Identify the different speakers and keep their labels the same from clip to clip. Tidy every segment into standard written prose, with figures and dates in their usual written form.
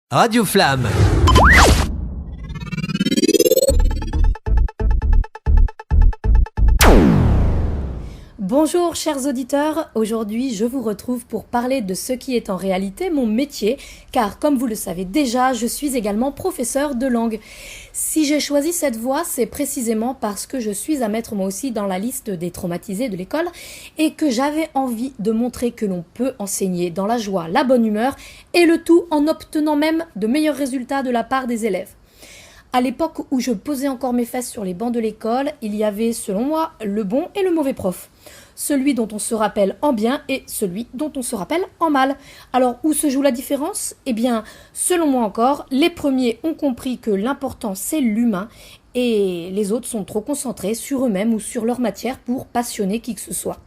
Speaker 1: Radio Flamme.
Speaker 2: Bonjour chers auditeurs, aujourd'hui je vous retrouve pour parler de ce qui est en réalité mon métier, car comme vous le savez déjà, je suis également professeur de langue. Si j'ai choisi cette voie, c'est précisément parce que je suis à mettre moi aussi dans la liste des traumatisés de l'école et que j'avais envie de montrer que l'on peut enseigner dans la joie, la bonne humeur et le tout en obtenant même de meilleurs résultats de la part des élèves. À l'époque où je posais encore mes fesses sur les bancs de l'école, il y avait, selon moi, le bon et le mauvais prof. Celui dont on se rappelle en bien et celui dont on se rappelle en mal. Alors, où se joue la différence ? Eh bien, selon moi encore, les premiers ont compris que l'important c'est l'humain et les autres sont trop concentrés sur eux-mêmes ou sur leur matière pour passionner qui que ce soit.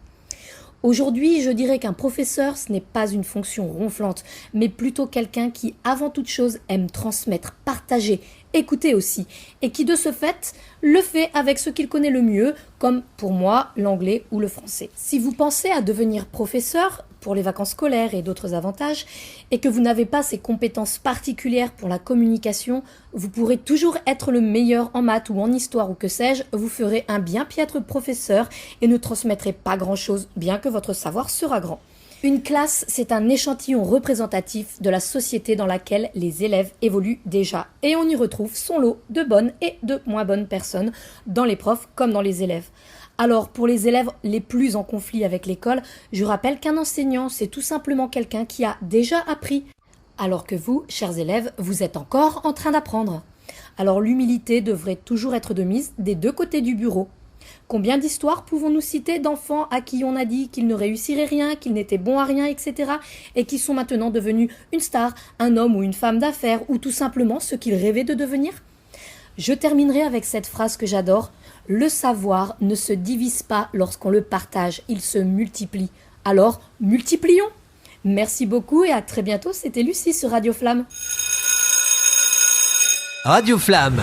Speaker 2: Aujourd'hui, je dirais qu'un professeur, ce n'est pas une fonction ronflante, mais plutôt quelqu'un qui, avant toute chose, aime transmettre, partager, écouter aussi, et qui, de ce fait, le fait avec ce qu'il connaît le mieux, comme, pour moi, l'anglais ou le français. Si vous pensez à devenir professeur, pour les vacances scolaires et d'autres avantages, et que vous n'avez pas ces compétences particulières pour la communication, vous pourrez toujours être le meilleur en maths ou en histoire ou que sais-je, vous ferez un bien piètre professeur et ne transmettrez pas grand-chose, bien que votre savoir sera grand. Une classe, c'est un échantillon représentatif de la société dans laquelle les élèves évoluent déjà. Et on y retrouve son lot de bonnes et de moins bonnes personnes, dans les profs comme dans les élèves. Alors, pour les élèves les plus en conflit avec l'école, je rappelle qu'un enseignant, c'est tout simplement quelqu'un qui a déjà appris. Alors que vous, chers élèves, vous êtes encore en train d'apprendre. Alors l'humilité devrait toujours être de mise des deux côtés du bureau. Combien d'histoires pouvons-nous citer d'enfants à qui on a dit qu'ils ne réussiraient rien, qu'ils n'étaient bons à rien, etc. et qui sont maintenant devenus une star, un homme ou une femme d'affaires ou tout simplement ce qu'ils rêvaient de devenir ? Je terminerai avec cette phrase que j'adore. Le savoir ne se divise pas lorsqu'on le partage, il se multiplie. Alors, multiplions ! Merci beaucoup et à très bientôt, c'était Lucie sur Radio Flamme.
Speaker 1: Radio Flamme.